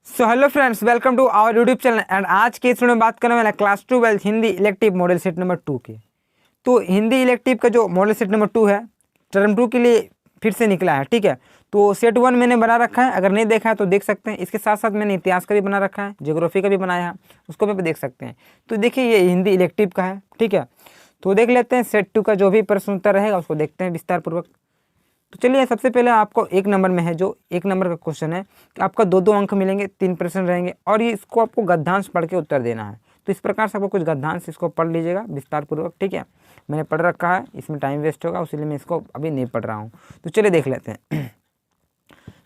So hello friends, welcome to our YouTube channel. And आज के इस वीडियो में बात करने वाला class 12 Hindi elective model set number 2 के। तो हिंदी इलेक्टिव का जो मॉडल सेट नंबर 2 है, टर्म 2 के लिए फिर से निकला है। ठीक है, तो सेट 1 मैंने बना रखा है, अगर नहीं देखा है तो देख सकते हैं। इसके साथ साथ मैंने इतिहास का भी बना रखा है, ज्योग्राफी का भी बनाया है, उसको भी देख सकते हैं। तो देखिए ये हिंदी इलेक्टिव का है। ठीक है, तो देख लेते हैं सेट 2 का जो भी प्रश्न उत्तर रहेगा उसको देखते हैं विस्तार पूर्वक। तो चलिए सबसे पहले आपको एक नंबर में है, जो एक नंबर का क्वेश्चन है कि आपका दो अंक मिलेंगे, 3 प्रश्न रहेंगे और ये इसको आपको गद्यांश पढ़ के उत्तर देना है। तो इस प्रकार से आपको कुछ गद्यांश इसको पढ़ लीजिएगा विस्तार पूर्वक। ठीक है, मैंने पढ़ रखा है, इसमें टाइम वेस्ट होगा इसलिए मैं इसको अभी नहीं पढ़ रहा हूँ। तो चलिए देख लेते हैं।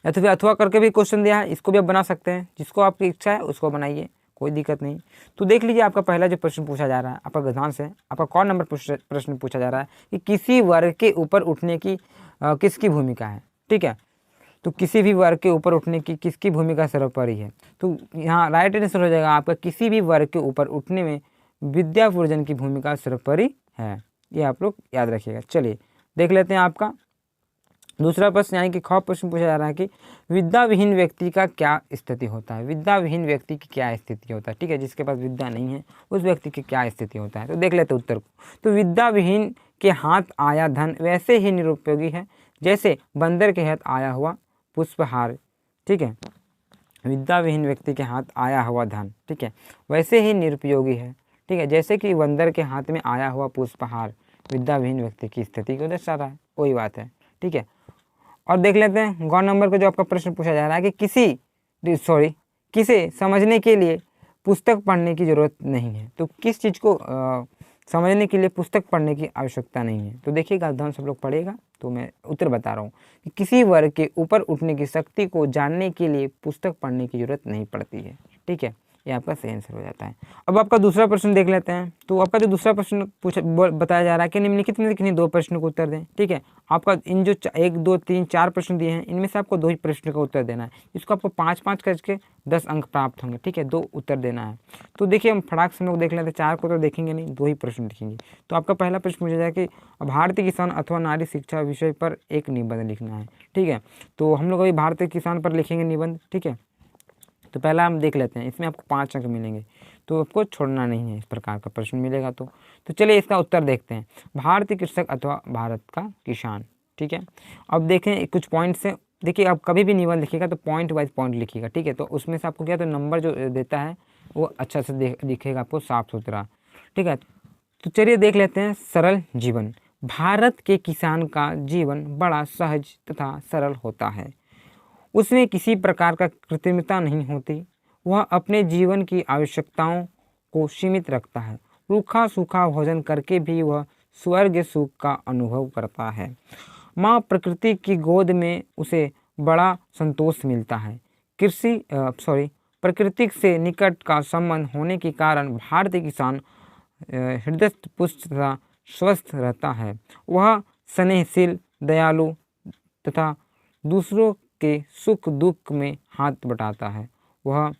अथवा करके भी क्वेश्चन दिया है, इसको भी आप बना सकते हैं, जिसको आपकी इच्छा है उसको बनाइए, कोई दिक्कत नहीं। तो देख लीजिए आपका पहला जो प्रश्न पूछा जा रहा है, आपका गद्यांश है। आपका कौन नंबर प्रश्न पूछा जा रहा है कि किसी वर्ग के ऊपर उठने की किसकी भूमिका है। ठीक है, तो किसी भी वर्ग के ऊपर उठने की किसकी भूमिका सर्वोपरि है। तो यहाँ राइट आंसर हो जाएगा आपका किसी भी वर्ग के ऊपर उठने में विद्यापूर्जन की भूमिका सर्वोपरि है। ये आप लोग याद रखिएगा। चलिए देख लेते हैं आपका दूसरा प्रश्न, यानी कि ख प्रश्न पूछा जा रहा है कि विद्या विहीन व्यक्ति का क्या स्थिति होता है। विद्या विहीन व्यक्ति की क्या स्थिति होता है। ठीक है, जिसके पास विद्या नहीं है उस व्यक्ति की क्या स्थिति होता है। तो देख लेते उत्तर को। तो विद्या विहीन के हाथ आया धन वैसे ही निरुपयोगी है जैसे बंदर के हाथ आया हुआ पुष्पहार। ठीक है, विद्या विहीन व्यक्ति के हाथ आया हुआ धन, ठीक है, वैसे ही निरुपयोगी है। ठीक है, जैसे कि बंदर के हाथ में आया हुआ पुष्पहार विद्या विहीन व्यक्ति की स्थिति को दर्शा रहा है, वही बात है। ठीक है, और देख लेते हैं गौ नंबर पर जो आपका प्रश्न पूछा जा रहा है कि किसे समझने के लिए पुस्तक पढ़ने की ज़रूरत नहीं है। तो किस चीज़ को समझने के लिए पुस्तक पढ़ने की आवश्यकता नहीं है। तो देखिएगा ध्यान सब लोग पढ़ेगा, तो मैं उत्तर बता रहा हूँ कि किसी वर्ग के ऊपर उठने की शक्ति को जानने के लिए पुस्तक पढ़ने की ज़रूरत नहीं पड़ती है। ठीक है, ये आपका सही आंसर हो जाता है। अब आपका दूसरा प्रश्न देख लेते हैं। तो आपका जो दूसरा प्रश्न बताया जा रहा है कि निम्नलिखित में किन्हीं 2 प्रश्नों को उत्तर दें। ठीक है, आपका इन जो 1 2 3 4 प्रश्न दिए हैं, इनमें से आपको 2 ही प्रश्न का उत्तर देना है। इसको आपको 5-5 करके 10 अंक प्राप्त होंगे। ठीक है, 2 उत्तर देना है। तो देखिए हम फटाक से हम लोग देख लेते हैं, 4 को तो देखेंगे नहीं, 2 ही प्रश्न लिखेंगे। तो आपका पहला प्रश्न पूछा जाए कि भारतीय किसान अथवा नारी शिक्षा विषय पर एक निबंध लिखना है। ठीक है, तो हम लोग अभी भारतीय किसान पर लिखेंगे निबंध। ठीक है, तो पहला हम देख लेते हैं, इसमें आपको 5 अंक मिलेंगे, तो आपको छोड़ना नहीं है। इस प्रकार का प्रश्न मिलेगा तो चलिए इसका उत्तर देखते हैं। भारतीय कृषक अथवा भारत का किसान। ठीक है, अब देखें कुछ पॉइंट्स से। देखिए आप कभी भी निबंध लिखिएगा तो पॉइंट वाइज पॉइंट लिखिएगा। ठीक है, तो उसमें से आपको क्या तो नंबर जो देता है वो अच्छा से दिखेगा आपको, साफ सुथरा। ठीक है, तो चलिए देख लेते हैं सरल जीवन। भारत के किसान का जीवन बड़ा सहज तथा सरल होता है। उसमें किसी प्रकार का कृत्रिमता नहीं होती। वह अपने जीवन की आवश्यकताओं को सीमित रखता है। रूखा सूखा भोजन करके भी वह स्वर्ग सुख का अनुभव करता है। माँ प्रकृति की गोद में उसे बड़ा संतोष मिलता है। प्रकृति से निकट का संबंध होने के कारण भारतीय किसान हृदय पुष्ट तथा स्वस्थ रहता है। वह स्नेहशील, दयालु तथा दूसरों के सुख दुख में हाथ बटाता है। वह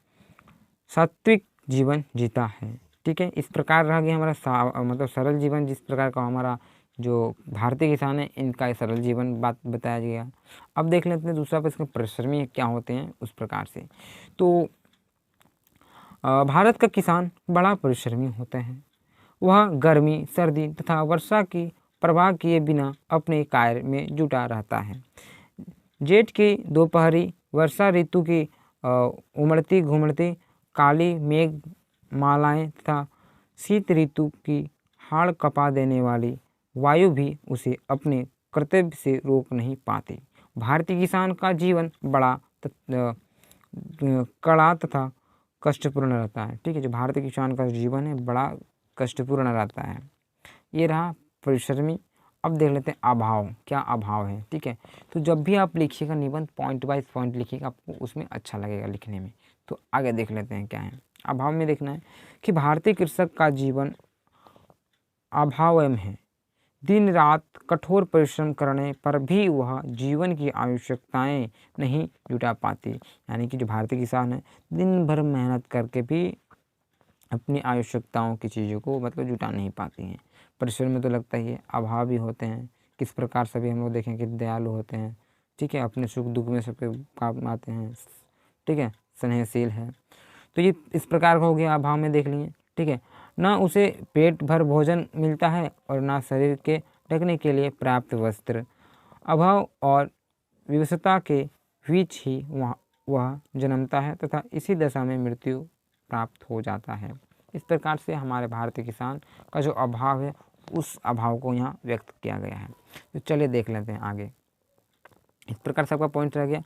सात्विक जीवन जीता है। ठीक है, इस प्रकार रह गया हमारा मतलब सरल जीवन। जिस प्रकार का हमारा जो भारतीय किसान है इनका सरल जीवन बात बताया गया। अब देख लेते हैं दूसरा प्रश्न, परिश्रमी क्या होते हैं उस प्रकार से। तो भारत का किसान बड़ा परिश्रमी होता है। वह गर्मी, सर्दी तथा वर्षा की परवाह किए बिना अपने कार्य में जुटा रहता है। जेठ की दोपहरी, वर्षा ऋतु की उमड़ती घुमड़ती काली मेघ मालाएं तथा शीत ऋतु की हाड़ कपा देने वाली वायु भी उसे अपने कर्तव्य से रोक नहीं पाती। भारतीय किसान का जीवन बड़ा कड़ा तथा कष्टपूर्ण रहता है। ठीक है, जो भारतीय किसान का जीवन है बड़ा कष्टपूर्ण रहता है। ये रहा परिश्रमी। अब देख लेते हैं अभाव, क्या अभाव है। ठीक है, तो जब भी आप लिखिएगा निबंध पॉइंट वाइज पॉइंट लिखिएगा, आपको उसमें अच्छा लगेगा लिखने में। तो आगे देख लेते हैं क्या है। अभाव में देखना है कि भारतीय कृषक का जीवन अभावमय है। दिन रात कठोर परिश्रम करने पर भी वह जीवन की आवश्यकताएं नहीं जुटा पाती। यानी कि जो भारतीय किसान है दिन भर मेहनत करके भी अपनी आवश्यकताओं की चीज़ों को मतलब जुटा नहीं पाती हैं। परिश्रम में तो लगता ही है। अभाव भी होते हैं, किस प्रकार से भी हम लोग देखें कि दयालु होते हैं। ठीक है, अपने सुख दुख में सबके काम आते हैं। ठीक है, स्नेहशील है। तो ये इस प्रकार का हो गया अभाव में देख लिए, ठीक है। ना उसे पेट भर भोजन मिलता है और ना शरीर के ढकने के लिए पर्याप्त वस्त्र। अभाव और विवशता के बीच ही वह जन्मता है तथा इसी दशा में मृत्यु प्राप्त हो जाता है। इस प्रकार से हमारे भारतीय किसान का जो अभाव है उस अभाव को यहाँ व्यक्त किया गया है। तो चलिए देख लेते हैं आगे। इस प्रकार से आपका पॉइंट रह गया,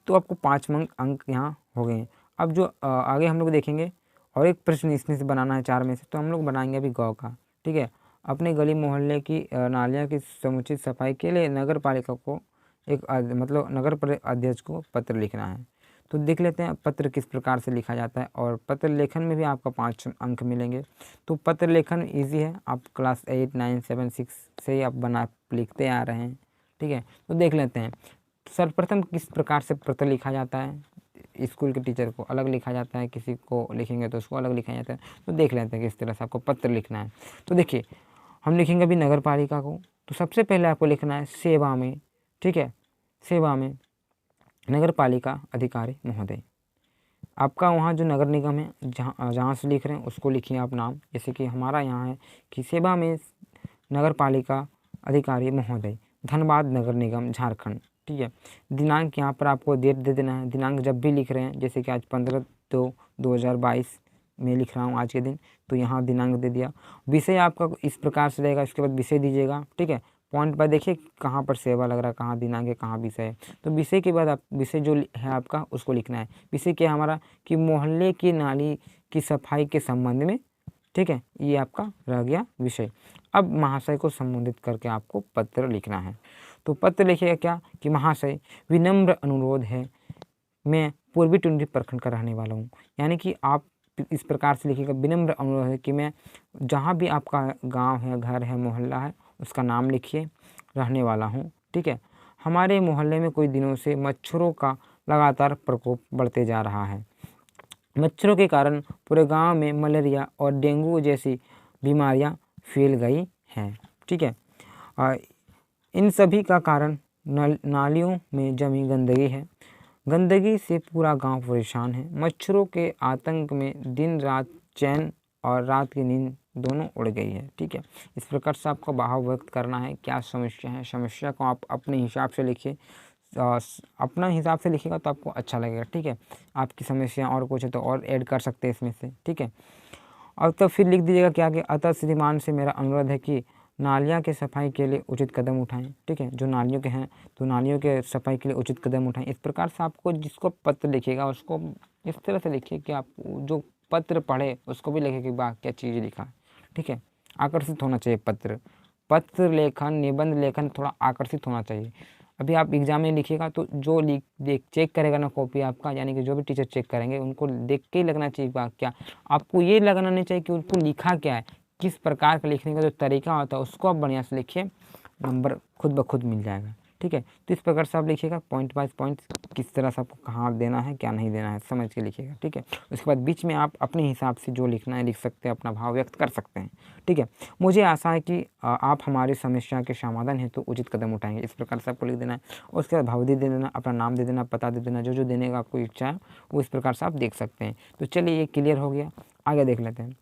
तो आपको 5 अंक यहाँ हो गए। अब जो आगे हम लोग देखेंगे और एक प्रश्न इसमें से बनाना है 4 में से, तो हम लोग बनाएंगे अभी गौ का, ठीक है। अपने गली मोहल्ले की नालियाँ की समुचित सफाई के लिए नगर पालिका को एक मतलब नगर अध्यक्ष को पत्र लिखना है। तो देख लेते हैं पत्र किस प्रकार से लिखा जाता है, और पत्र लेखन में भी आपका 5 अंक मिलेंगे। तो पत्र लेखन इजी है, आप क्लास 8, 9, 7, 6 से ही आप लिखते आ रहे हैं, ठीक है। तो देख लेते हैं सर्वप्रथम किस प्रकार से पत्र लिखा जाता है। स्कूल के टीचर को अलग लिखा जाता है, किसी को लिखेंगे तो उसको अलग लिखा जाता है। तो देख लेते हैं किस तरह से आपको पत्र लिखना है। तो देखिए हम लिखेंगे अभी नगर पालिका को, तो सबसे पहले आपको लिखना है सेवा में, ठीक है। सेवा में नगर पालिका अधिकारी महोदय। आपका वहाँ जो नगर निगम है जहाँ से लिख रहे हैं उसको लिखिए आप नाम। जैसे कि हमारा यहाँ है कि सेवा में नगर पालिका अधिकारी महोदय, धनबाद नगर निगम झारखंड, ठीक है। दिनांक यहाँ पर आपको डेट दे देना है, दिनांक जब भी लिख रहे हैं, जैसे कि आज 15/2/2022 में लिख रहा हूँ आज के दिन, तो यहाँ दिनांक दे दिया। विषय आपका इस प्रकार से रहेगा, इसके बाद विषय दीजिएगा, ठीक है। पॉइंट पर देखिए कहाँ पर सेवा लग रहा है, कहाँ दिनांक है, कहाँ विषय है। तो विषय के बाद आप विषय जो है आपका उसको लिखना है। विषय क्या है हमारा कि मोहल्ले की नाली की सफाई के संबंध में, ठीक है। ये आपका रह गया विषय। अब महाशय को संबोधित करके आपको पत्र लिखना है। तो पत्र लिखिएगा क्या कि महाशय विनम्र अनुरोध है, मैं पूर्वी टुंडी प्रखंड का रहने वाला हूँ। यानी कि आप इस प्रकार से लिखिएगा विनम्र अनुरोध है कि मैं जहाँ भी आपका गांव है, घर है, मोहल्ला है, उसका नाम लिखिए, रहने वाला हूँ, ठीक है। हमारे मोहल्ले में कुछ दिनों से मच्छरों का लगातार प्रकोप बढ़ते जा रहा है। मच्छरों के कारण पूरे गांव में मलेरिया और डेंगू जैसी बीमारियां फैल गई हैं, ठीक है। इन सभी का कारण नालियों में जमी गंदगी है। गंदगी से पूरा गांव परेशान है। मच्छरों के आतंक में दिन रात चैन और रात की नींद दोनों उड़ गई है, ठीक है। इस प्रकार से आपको भाव व्यक्त करना है, क्या समस्या है। समस्या को आप अपने हिसाब से लिखिए, अपना हिसाब से लिखिएगा तो आपको अच्छा लगेगा, ठीक है। आपकी समस्या और कुछ है तो और ऐड कर सकते हैं इसमें से, ठीक है। और तब फिर लिख दीजिएगा क्या कि अतः श्रीमान से मेरा अनुरोध है कि नालियाँ के सफाई के लिए उचित कदम उठाएं, ठीक है। जो नालियों के हैं तो नालियों के सफाई के लिए उचित कदम उठाएं। इस प्रकार से आपको जिसको पत्र लिखिएगा उसको इस तरह से लिखिए कि आप जो पत्र पढ़े उसको भी लिखे कि वाह क्या चीज़ लिखा, ठीक है। आकर्षित होना चाहिए पत्र लेखन, निबंध लेखन थोड़ा आकर्षित होना चाहिए। अभी आप एग्जाम में लिखिएगा तो जो चेक करेगा ना कॉपी आपका, यानी कि जो भी टीचर चेक करेंगे उनको देख के ही लगना चाहिए वाह क्या। आपको ये लगना नहीं चाहिए कि उनको लिखा क्या है, किस प्रकार का लिखने का जो तरीका होता है उसको आप बढ़िया से लिखिए, नंबर खुद ब खुद मिल जाएगा, ठीक है। तो इस प्रकार से आप लिखिएगा पॉइंट बाय पॉइंट किस तरह से आपको कहाँ देना है क्या नहीं देना है समझ के लिखिएगा, ठीक है। उसके बाद बीच में आप अपने हिसाब से जो लिखना है लिख सकते हैं, अपना भाव व्यक्त कर सकते हैं, ठीक है। मुझे आशा है कि आप हमारी समस्या के समाधान हेतु तो उचित कदम उठाएंगे। इस प्रकार से आपको लिख देना है। उसके बाद भाव दे देना, अपना नाम दे देना, पता दे देना, जो देने का आपको इच्छा है वो इस प्रकार से आप देख सकते हैं। तो चलिए ये क्लियर हो गया, आगे देख लेते हैं।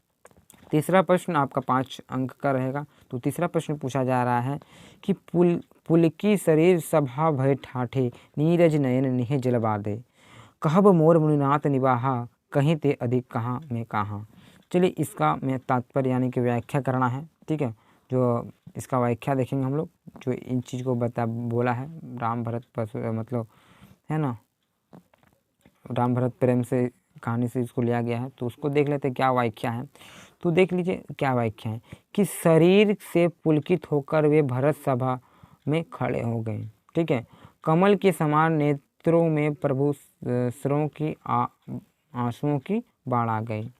तीसरा प्रश्न आपका 5 अंक का रहेगा। तो तीसरा प्रश्न पूछा जा रहा है कि पुलकी शरीर सभा भय ठाठे, नीरज नयन निह जल बाधे, कहब मोर मुनिनाथ निवाहा, कहीं ते अधिक कहाँ मैं कहाँ। चलिए इसका मैं तात्पर्य यानी कि व्याख्या करना है, ठीक है। जो इसका व्याख्या देखेंगे हम लोग, जो इन चीज़ को बोला है राम भरत मतलब है ना, राम भरत प्रेम से कहानी से इसको लिया गया है। तो उसको देख लेते हैं क्या व्याख्या है। तो देख लीजिए क्या व्याख्या है कि शरीर से पुलकित होकर वे भरत सभा में खड़े हो गए, ठीक है। कमल के समान नेत्रों में प्रभु सरों की आंसुओं की बाढ़ आ गई।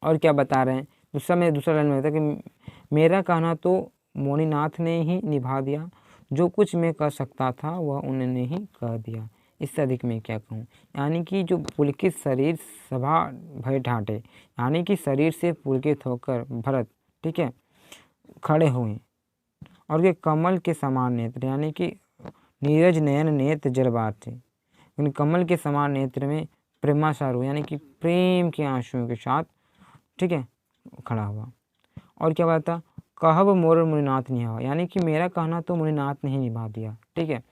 और क्या बता रहे हैं दूसरा लाइन में होता है कि मेरा कहना तो मोनीनाथ ने ही निभा दिया, जो कुछ मैं कर सकता था वह उन्होंने ही कह दिया, इससे अधिक मैं क्या कहूँ। यानी कि जो पुलकित शरीर सभा भय ठाटे, यानी कि शरीर से पुलकित होकर भरत, ठीक है, खड़े हुए और ये कमल के समान नेत्र, यानी कि नीरज नयन नेत्र जलबार थे। कमल के समान नेत्र में प्रेमासारू यानी कि प्रेम के आंसुओं के साथ, ठीक है, खड़ा हुआ। और क्या बात था, कहब मोर मुनिनाथ निभावा, यानी कि मेरा कहना तो मुनिनाथ ने ही निभा दिया, ठीक है।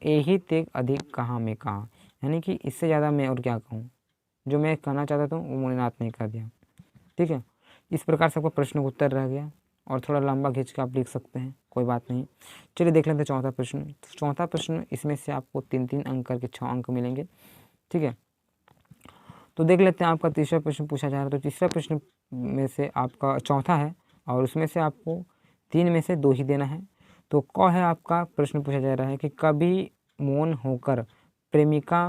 यही तेग अधिक कहा मैं कहा, यानी कि इससे ज़्यादा मैं और क्या कहूँ, जो मैं कहना चाहता था वो मुनिनाथ ने कर दिया, ठीक है। इस प्रकार से आपका प्रश्न का उत्तर रह गया और थोड़ा लंबा खींच के आप लिख सकते हैं, कोई बात नहीं। चलिए देख लेते हैं चौथा प्रश्न। चौथा प्रश्न, इसमें से आपको 3-3 अंक करके 6 अंक मिलेंगे, ठीक है। तो देख लेते हैं आपका तीसरा प्रश्न पूछा जा रहा है। तो तीसरा प्रश्न में से आपका चौथा है और उसमें से आपको 3 में से 2 ही देना है। तो क है आपका प्रश्न पूछा जा रहा है कि कभी मौन होकर प्रेमिका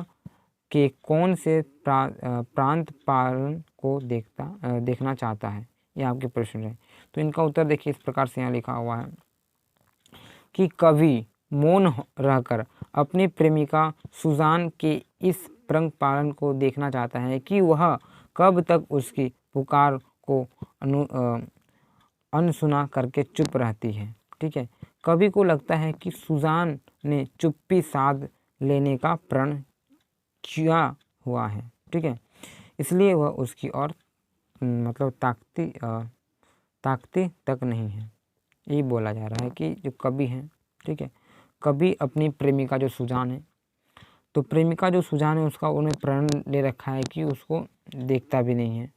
के कौन से प्रांत पालन को देखना चाहता है, ये आपके प्रश्न है। तो इनका उत्तर देखिए इस प्रकार से यहाँ लिखा हुआ है कि कवि मौन रहकर अपनी प्रेमिका सुजान के इस प्रंग पालन को देखना चाहता है कि वह कब तक उसकी पुकार को अनसुना करके चुप रहती है, ठीक है। कवि को लगता है कि सुजान ने चुप्पी साध लेने का प्रण किया हुआ है, ठीक है, इसलिए वह उसकी ओर मतलब ताकती तक नहीं है। यही बोला जा रहा है कि जो कवि हैं, ठीक है, कवि अपनी प्रेमिका जो सुजान है, तो प्रेमिका जो सुजान है उसका उन्हें प्रण ले रखा है कि उसको देखता भी नहीं है।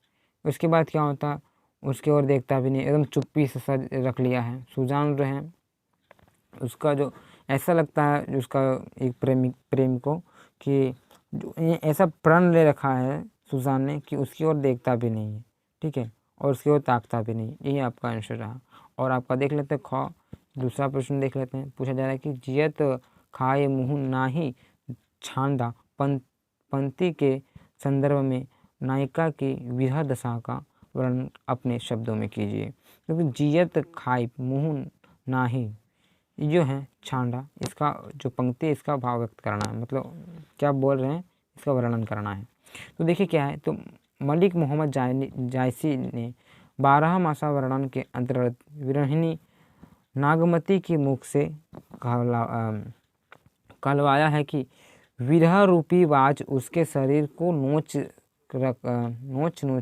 उसके बाद क्या होता, उसकी ओर देखता भी नहीं, एकदम चुप्पी से सज रख लिया है। सुजान जो है उसका जो ऐसा लगता है उसका एक प्रेम को कि जो ऐसा प्रण ले रखा है सुजान ने कि उसकी ओर देखता भी नहीं है, ठीक है, और उसकी ओर ताकता भी नहीं। यही आपका आंसर रहा। और आपका देख लेते हैं ख, दूसरा प्रश्न देख लेते हैं। पूछा जा रहा है कि जियत खाए मुँह नाही छांदा पंक्ति के संदर्भ में नायिका की विरह दशा का वर्णन अपने शब्दों में कीजिए। क्योंकि जियत खाई मुँह नाही जो है छांडा, इसका जो पंक्ति इसका भाव व्यक्त करना है, मतलब क्या बोल रहे हैं इसका वर्णन करना है। तो देखिए क्या है, तो मलिक मोहम्मद जायसी ने 12 मासा वर्णन के अंतर्गत विरहिणी नागमती के मुख से कहलवाया है कि विरह रूपी बाज उसके शरीर को नोच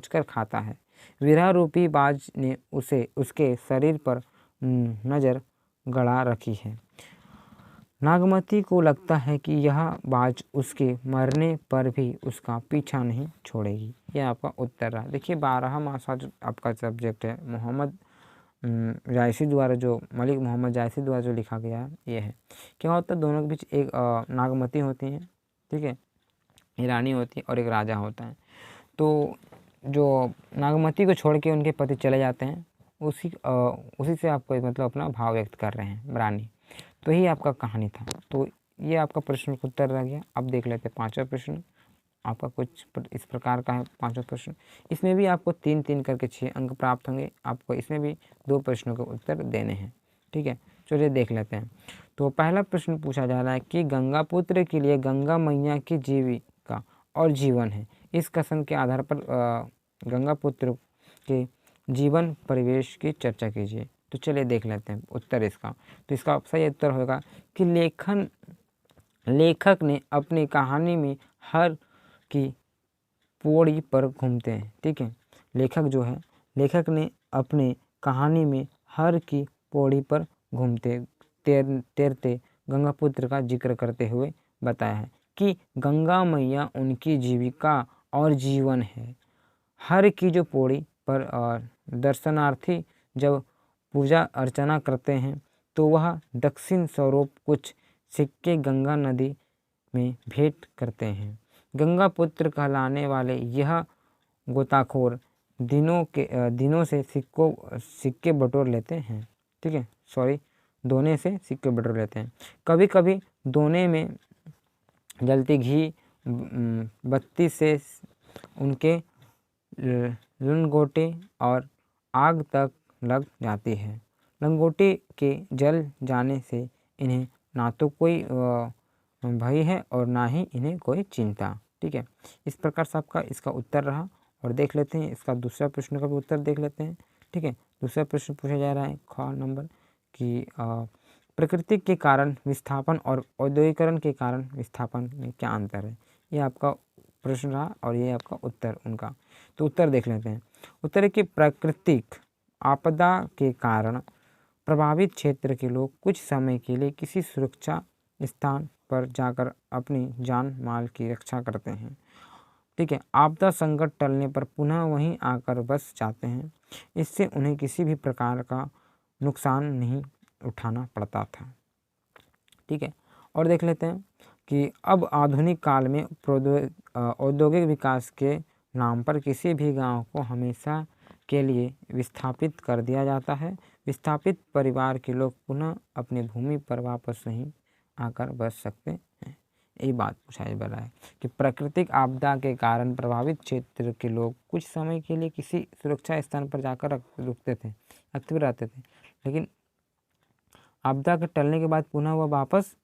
कर खाता है। विरह रूपी बाज ने उसके शरीर पर नज़र गड़ा रखी है। नागमती को लगता है कि यह बाज उसके मरने पर भी उसका पीछा नहीं छोड़ेगी। यह आपका उत्तर रहा। देखिए 12 मासा जो आपका सब्जेक्ट है मोहम्मद जायसी द्वारा, जो मलिक मोहम्मद जायसी द्वारा जो लिखा गया है ये है। क्या होता है, दोनों के बीच एक नागमती होती है, ठीक है, रानी होती है और एक राजा होता है। तो जो नागमती को छोड़ के उनके पति चले जाते हैं, उसी से आपको मतलब अपना भाव व्यक्त कर रहे हैं रानी। तो यही आपका कहानी था। तो ये आपका प्रश्न का उत्तर रह गया। अब देख लेते हैं पांचवा प्रश्न। आपका कुछ इस प्रकार का है पांचवा प्रश्न। इसमें भी आपको 3-3 करके 6 अंक प्राप्त होंगे। आपको इसमें भी 2 प्रश्नों के उत्तर देने हैं, ठीक है। चलिए देख लेते हैं। तो पहला प्रश्न पूछा जा रहा है कि गंगा पुत्र के लिए गंगा मैया की जीविका और जीवन है। इस कथन के आधार पर गंगा पुत्र के जीवन परिवेश की चर्चा कीजिए। तो चलिए देख लेते हैं उत्तर इसका। तो इसका सही उत्तर होगा कि लेखक ने अपनी कहानी में हर की पौड़ी पर घूमते हैं, ठीक है। लेखक ने अपने कहानी में हर की पौड़ी पर घूमते तैरते गंगापुत्र का जिक्र करते हुए बताया है कि गंगा मैया उनकी जीविका और जीवन है। हर की जो पौड़ी पर दर्शनार्थी जब पूजा अर्चना करते हैं तो वह दक्षिण स्वरूप कुछ सिक्के गंगा नदी में भेंट करते हैं। गंगा पुत्र कहलाने वाले यह गोताखोर दिनों से सिक्के बटोर लेते हैं, ठीक है, दोने से सिक्के बटोर लेते हैं। कभी कभी दोने में जलती घी बत्ती से उनके लंगोटे और आग तक लग जाती है। लंगोटे के जल जाने से इन्हें ना तो कोई भय है और ना ही इन्हें कोई चिंता, ठीक है। इस प्रकार से आपका इसका उत्तर रहा। और देख लेते हैं इसका दूसरा प्रश्न का भी उत्तर देख लेते हैं, ठीक है। दूसरा प्रश्न पूछा जा रहा है ख नंबर कि प्रकृति के कारण विस्थापन और औद्योगिकरण के कारण विस्थापन में क्या अंतर है। ये आपका प्रश्न रहा और ये आपका उत्तर उनका। तो उत्तर देख लेते हैं। उत्तर है कि प्राकृतिक आपदा के कारण प्रभावित क्षेत्र के लोग कुछ समय के लिए किसी सुरक्षा स्थान पर जाकर अपनी जान माल की रक्षा करते हैं। ठीक है, आपदा संकट टलने पर पुनः वहीं आकर बस जाते हैं। इससे उन्हें किसी भी प्रकार का नुकसान नहीं उठाना पड़ता था। ठीक है, और देख लेते हैं कि अब आधुनिक काल में औद्योगिक विकास के नाम पर किसी भी गांव को हमेशा के लिए विस्थापित कर दिया जाता है। विस्थापित परिवार के लोग पुनः अपनी भूमि पर वापस नहीं आकर बस सकते हैं। यही बात पूछा जा रहा है कि प्राकृतिक आपदा के कारण प्रभावित क्षेत्र के लोग कुछ समय के लिए किसी सुरक्षा स्थान पर जाकर रुकते थे, अक्सर रहते थे, लेकिन आपदा के टलने के बाद पुनः वह वापस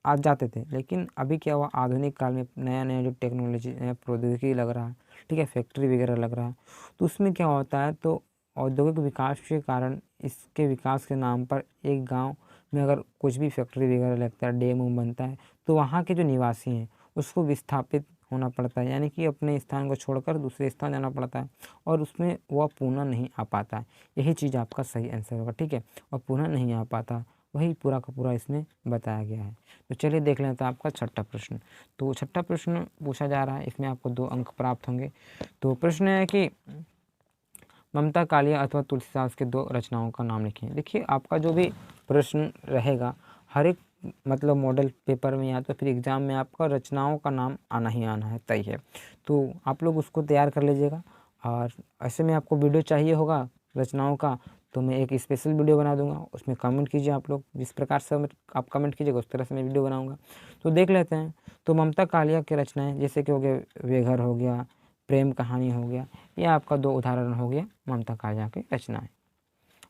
आ जाते थे। लेकिन अभी क्या हुआ, आधुनिक काल में नया नया जो टेक्नोलॉजी प्रौद्योगिकी लग रहा है, ठीक है, फैक्ट्री वगैरह लग रहा है, तो उसमें क्या होता है, तो औद्योगिक विकास के कारण इसके विकास के नाम पर एक गांव में अगर कुछ भी फैक्ट्री वगैरह लगता है, डैम उम बनता है, तो वहाँ के जो निवासी हैं उसको विस्थापित होना पड़ता है, यानी कि अपने स्थान को छोड़कर दूसरे स्थान जाना पड़ता है और उसमें वह पुनः नहीं आ पाता है। यही चीज़ आपका सही आंसर होगा। ठीक है, और पुनः नहीं आ पाता, वही पूरा का पूरा इसमें बताया गया है। तो चलिए देख लेते हैं आपका छठा प्रश्न। तो छठा प्रश्न पूछा जा रहा है, इसमें आपको 2 अंक प्राप्त होंगे। तो प्रश्न है कि ममता कालिया अथवा तुलसीदास के 2 रचनाओं का नाम लिखिए। देखिए, आपका जो भी प्रश्न रहेगा हर एक मतलब मॉडल पेपर में या तो फिर एग्ज़ाम में आपका रचनाओं का नाम आना ही आना है, तय है। तो आप लोग उसको तैयार कर लीजिएगा। और ऐसे में आपको वीडियो चाहिए होगा रचनाओं का, तो मैं एक स्पेशल वीडियो बना दूंगा, उसमें कमेंट कीजिए। आप लोग जिस प्रकार से आप कमेंट कीजिएगा उस तरह से मैं वीडियो बनाऊंगा। तो देख लेते हैं। तो ममता कालिया की रचनाएं जैसे कि हो गया वेघर हो गया, प्रेम कहानी हो गया, ये आपका 2 उदाहरण हो गया ममता कालिया की रचनाएं।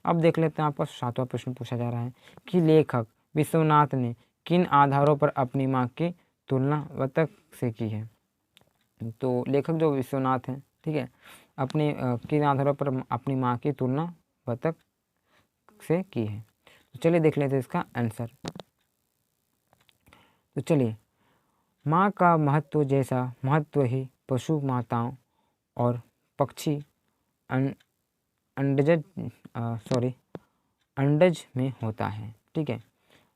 अब देख लेते हैं, आपका 7वां प्रश्न पूछा जा रहा है कि लेखक विश्वनाथ ने किन आधारों पर अपनी माँ की तुलना बतख से की है। तो लेखक जो विश्वनाथ हैं, ठीक है, अपने किन आधारों पर अपनी माँ की तुलना बतख से की है। तो चलिए देख लेते हैं इसका आंसर। तो चलिए, माँ का महत्व जैसा महत्व ही पशु माताओं और पक्षी अंडज में होता है। ठीक है,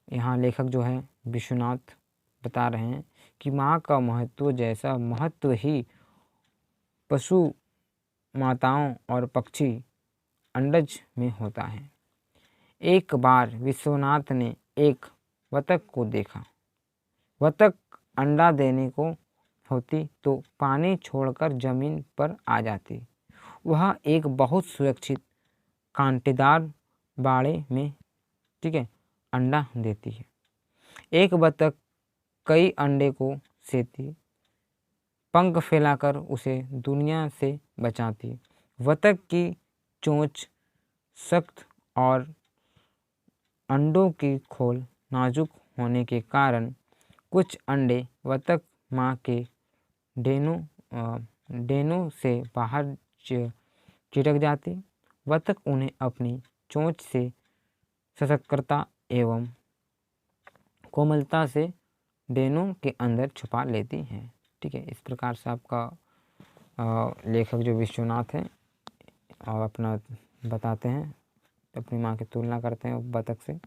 यहाँ लेखक जो है विश्वनाथ बता रहे हैं कि माँ का महत्व जैसा महत्व ही पशु माताओं और पक्षी अंडज में होता है। एक बार विश्वनाथ ने एक बतख को देखा। बतख अंडा देने को होती तो पानी छोड़कर जमीन पर आ जाती। वह एक बहुत सुरक्षित कांटेदार बाड़े में, ठीक है, अंडा देती है। एक बतख कई अंडे को सेती, पंख फैलाकर उसे दुनिया से बचाती। बतख की चोंच सख्त और अंडों की खोल नाजुक होने के कारण कुछ अंडे बतख माँ के डेनों से बाहर चिटक जाती। बतख उन्हें अपनी चोंच से सशक्तता एवं कोमलता से डेनों के अंदर छुपा लेती हैं। ठीक है, इस प्रकार से आपका लेखक जो विश्वनाथ हैं और अपना बताते हैं, अपनी माँ की तुलना करते हैं बतख से,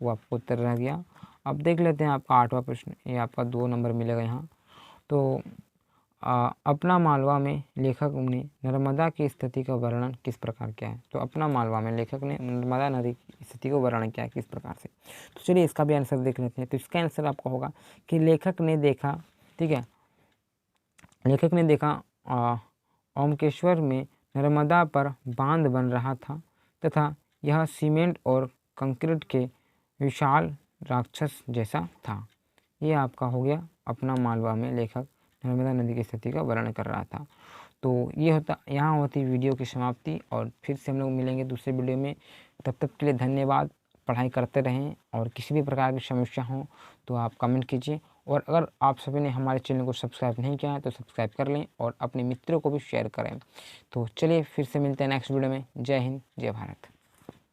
वो आपको उत्तर रह गया। अब देख लेते हैं आपका 8वां प्रश्न, ये आपका 2 नंबर मिलेगा यहाँ। तो अपना मालवा में लेखक ने नर्मदा की स्थिति का वर्णन किस प्रकार किया है। तो अपना मालवा में लेखक ने नर्मदा नदी की स्थिति को वर्णन किया है किस प्रकार से। तो चलिए इसका भी आंसर देख लेते हैं। तो इसका आंसर आपका होगा कि लेखक ने देखा, ठीक है, लेखक ने देखा ओमकेश्वर में नर्मदा पर बांध बन रहा था तथा यह सीमेंट और कंक्रीट के विशाल राक्षस जैसा था। ये आपका हो गया अपना मालवा में लेखक नर्मदा नदी की स्थिति का वर्णन कर रहा था। तो ये होता, यहाँ होती वीडियो की समाप्ति और फिर से हम लोग मिलेंगे दूसरे वीडियो में। तब तक के लिए धन्यवाद। पढ़ाई करते रहें और किसी भी प्रकार की समस्या हो तो आप कमेंट कीजिए। और अगर आप सभी ने हमारे चैनल को सब्सक्राइब नहीं किया है तो सब्सक्राइब कर लें और अपने मित्रों को भी शेयर करें। तो चलिए फिर से मिलते हैं नेक्स्ट वीडियो में। जय हिंद, जय भारत।